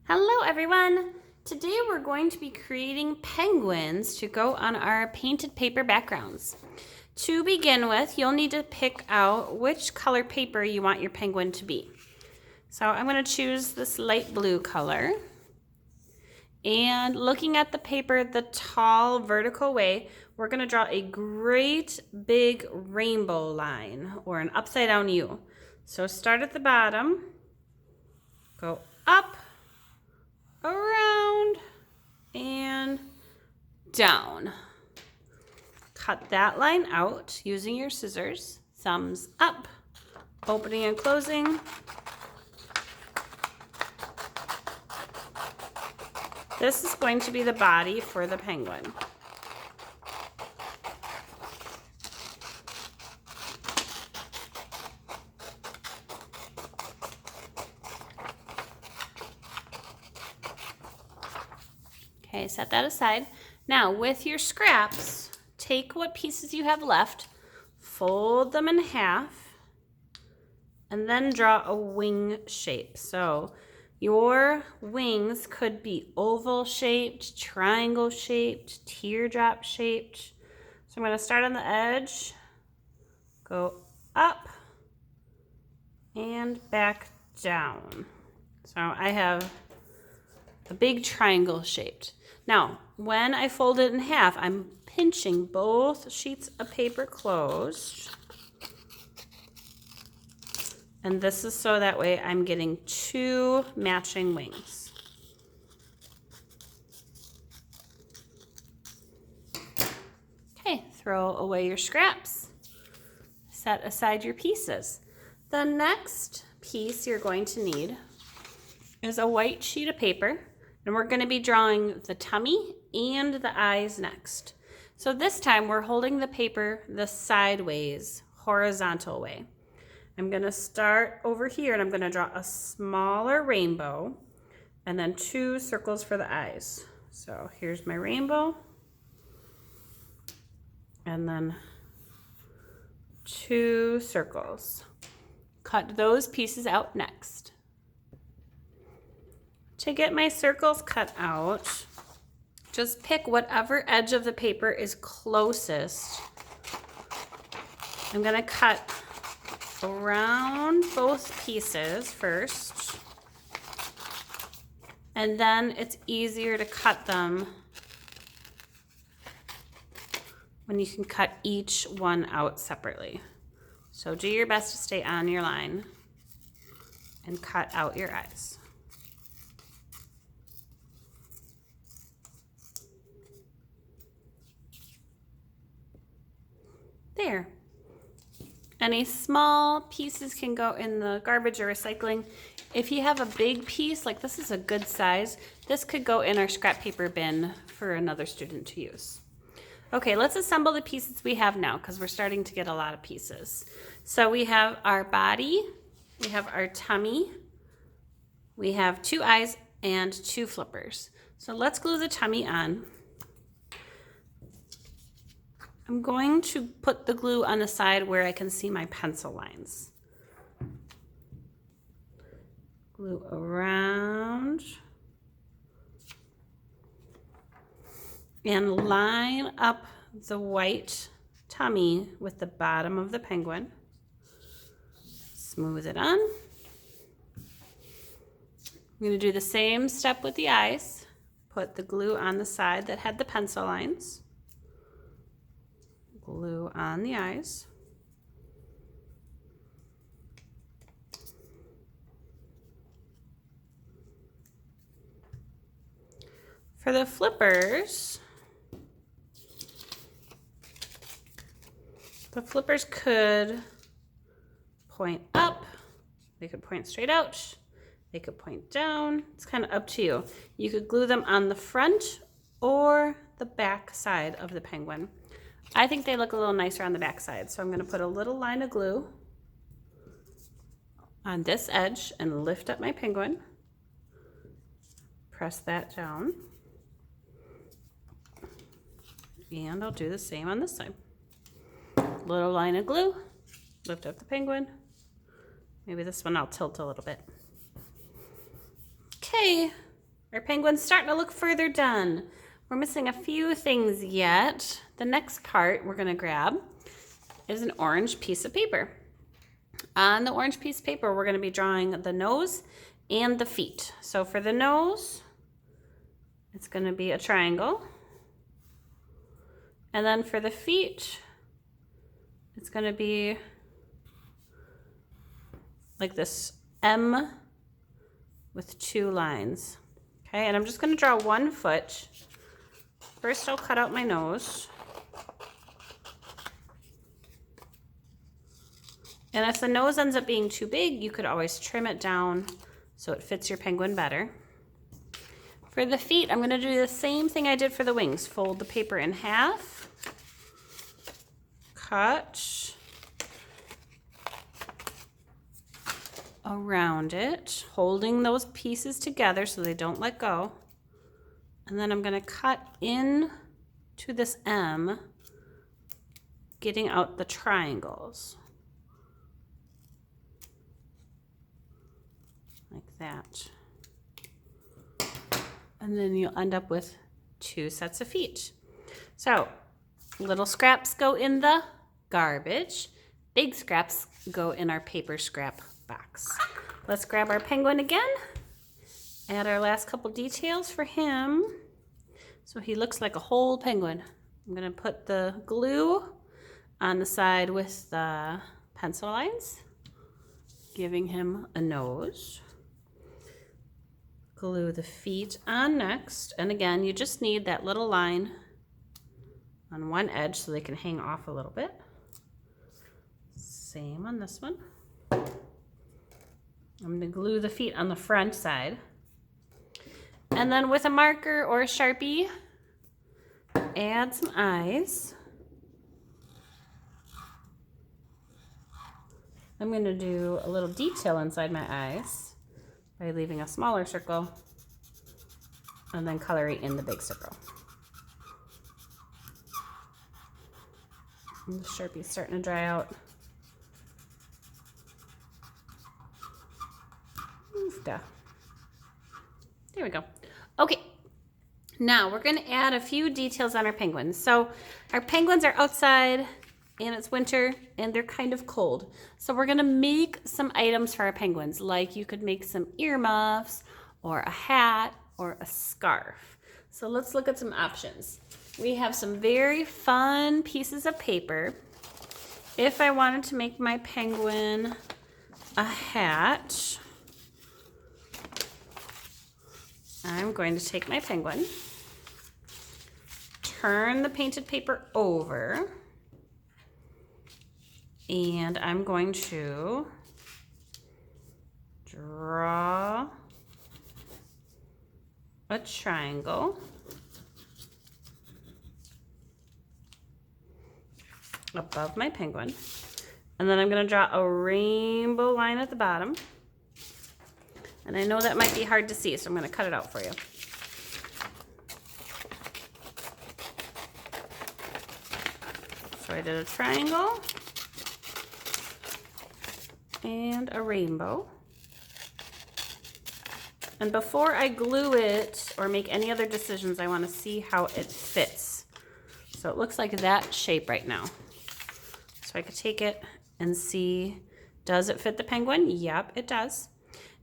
Hello everyone! Today we're going to be creating penguins to go on our painted paper backgrounds. To begin with, you'll need to pick out which color paper you want your penguin to be. So I'm going to choose this light blue color. And looking at the paper the tall vertical way, we're going to draw a great big rainbow line or an upside down U. So start at the bottom, go up, around, and down. Cut that line out using your scissors. Thumbs up, opening and closing. This is going to be the body for the penguin. Okay, set that aside. Now, with your scraps, take what pieces you have left, fold them in half, and then draw a wing shape. So your wings could be oval shaped, triangle shaped, teardrop shaped. So I'm going to start on the edge, go up, and back down. So I have a big triangle shaped. Now, when I fold it in half, I'm pinching both sheets of paper closed. And this is so that way I'm getting two matching wings. Okay, throw away your scraps. Set aside your pieces. The next piece you're going to need is a white sheet of paper. And we're going to be drawing the tummy and the eyes next. So this time we're holding the paper the sideways, horizontal way. I'm going to start over here and I'm going to draw a smaller rainbow and then two circles for the eyes. So here's my rainbow and then two circles. Cut those pieces out next. To get my circles cut out, just pick whatever edge of the paper is closest. I'm going to cut around both pieces first, and then it's easier to cut them when you can cut each one out separately. So do your best to stay on your line and cut out your eyes. There. Any small pieces can go in the garbage or recycling. If you have a big piece, like this is a good size, this could go in our scrap paper bin for another student to use. Okay, let's assemble the pieces we have now because we're starting to get a lot of pieces. So we have our body, we have our tummy, we have two eyes and two flippers. So let's glue the tummy on. I'm going to put the glue on the side where I can see my pencil lines. Glue around and line up the white tummy with the bottom of the penguin. Smooth it on. I'm going to do the same step with the eyes. Put the glue on the side that had the pencil lines. Glue on the eyes. For the flippers, the flippers could point up, they could point straight out, they could point down. It's kind of up to you. You could glue them on the front or the back side of the penguin. I think they look a little nicer on the back side, so I'm going to put a little line of glue on this edge and lift up my penguin. Press that down. And I'll do the same on this side. Little line of glue, lift up the penguin. Maybe this one I'll tilt a little bit. Okay, Our penguin's starting to look further done. We're missing a few things yet. The next part we're gonna grab is an orange piece of paper. On the orange piece of paper, we're gonna be drawing the nose and the feet. So for the nose, it's gonna be a triangle. And then for the feet, it's gonna be like this M with 2 lines. Okay, and I'm just gonna draw 1 foot. First, I'll cut out my nose. And if the nose ends up being too big, you could always trim it down so it fits your penguin better. For the feet, I'm gonna do the same thing I did for the wings. Fold the paper in half, cut around it, holding those pieces together so they don't let go. And then I'm gonna cut in to this M, getting out the triangles. Like that. And then you'll end up with 2 sets of feet. So, little scraps go in the garbage. Big scraps go in our paper scrap box. Let's grab our penguin again. Add our last couple details for him. So he looks like a whole penguin. I'm gonna put the glue on the side with the pencil lines, giving him a nose. Glue the feet on next. And again, you just need that little line on one edge so they can hang off a little bit. Same on this one. I'm gonna glue the feet on the front side. And then with a marker or a Sharpie, add some eyes. I'm gonna do a little detail inside my eyes by leaving a smaller circle and then coloring in the big circle. And the Sharpie's starting to dry out. Oofda. There we go. Okay, now we're gonna add a few details on our penguins. So our penguins are outside and it's winter and they're kind of cold. So we're gonna make some items for our penguins, like you could make some earmuffs or a hat or a scarf. So let's look at some options. We have some very fun pieces of paper. If I wanted to make my penguin a hat, I'm going to take my penguin, turn the painted paper over, and I'm going to draw a triangle above my penguin. And then I'm going to draw a rainbow line at the bottom. And I know that might be hard to see, so I'm going to cut it out for you. So I did a triangle and a rainbow. And before I glue it or make any other decisions, I want to see how it fits. So it looks like that shape right now. So I could take it and see, does it fit the penguin? Yep, it does.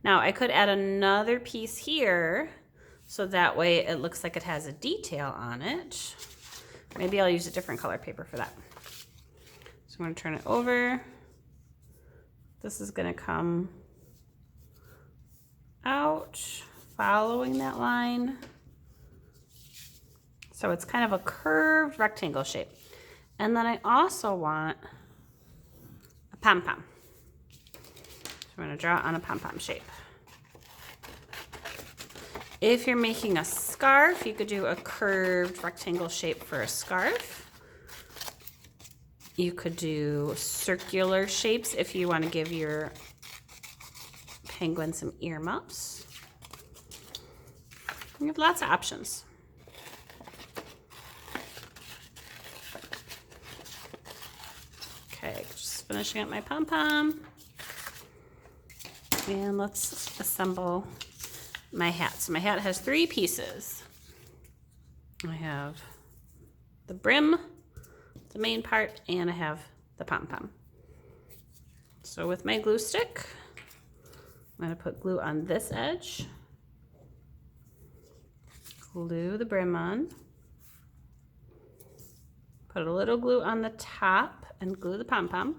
Now I could add another piece here so that way it looks like it has a detail on it. Maybe I'll use a different color paper for that. So I'm going to turn it over. This is going to come out following that line. So it's kind of a curved rectangle shape. And then I also want a pom-pom. So I'm going to draw on a pom-pom shape. If you're making a scarf, you could do a curved rectangle shape for a scarf. You could do circular shapes if you want to give your penguin some earmuffs. You have lots of options. Okay, just finishing up my pom-pom. And let's assemble my hat. So my hat has 3 pieces. I have the brim, the main part, and I have the pom-pom. So with my glue stick, I'm going to put glue on this edge, glue the brim on, put a little glue on the top and glue the pom-pom.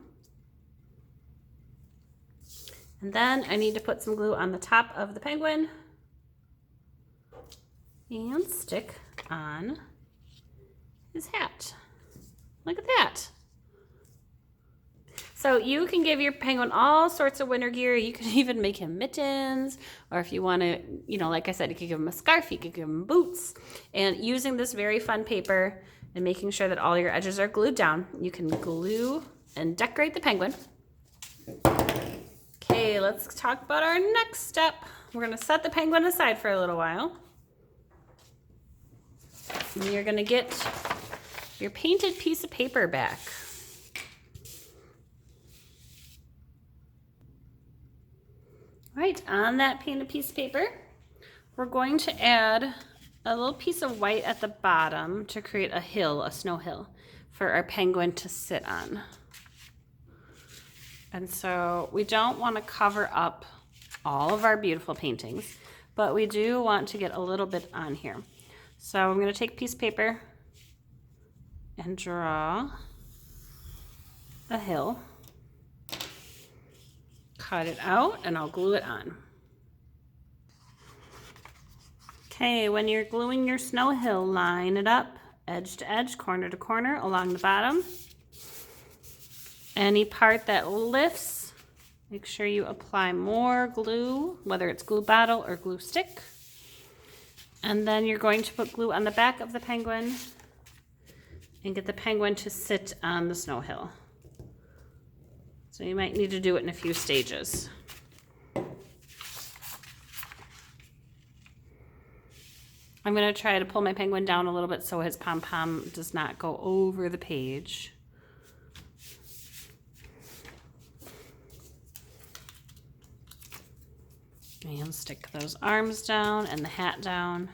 And then I need to put some glue on the top of the penguin and stick on his hat. Look at that. So you can give your penguin all sorts of winter gear. You can even make him mittens, or if you want to, you know, like I said, you could give him a scarf, you could give him boots. And using this very fun paper and making sure that all your edges are glued down, you can glue and decorate the penguin. Okay, let's talk about our next step. We're going to set the penguin aside for a little while. And you're going to get your painted piece of paper back. All right, on that painted piece of paper, we're going to add a little piece of white at the bottom to create a hill, a snow hill, for our penguin to sit on. And so we don't want to cover up all of our beautiful paintings, but we do want to get a little bit on here. So I'm going to take a piece of paper and draw a hill. Cut it out and I'll glue it on. Okay, when you're gluing your snow hill, line it up edge to edge, corner to corner along the bottom. Any part that lifts, make sure you apply more glue, whether it's glue bottle or glue stick. And then you're going to put glue on the back of the penguin and get the penguin to sit on the snow hill. So you might need to do it in a few stages. I'm going to try to pull my penguin down a little bit so his pom-pom does not go over the page. And stick those arms down and the hat down.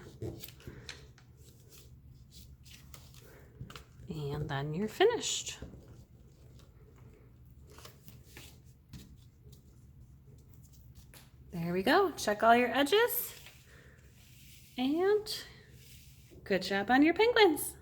And then you're finished. There we go. Check all your edges. And good job on your penguins.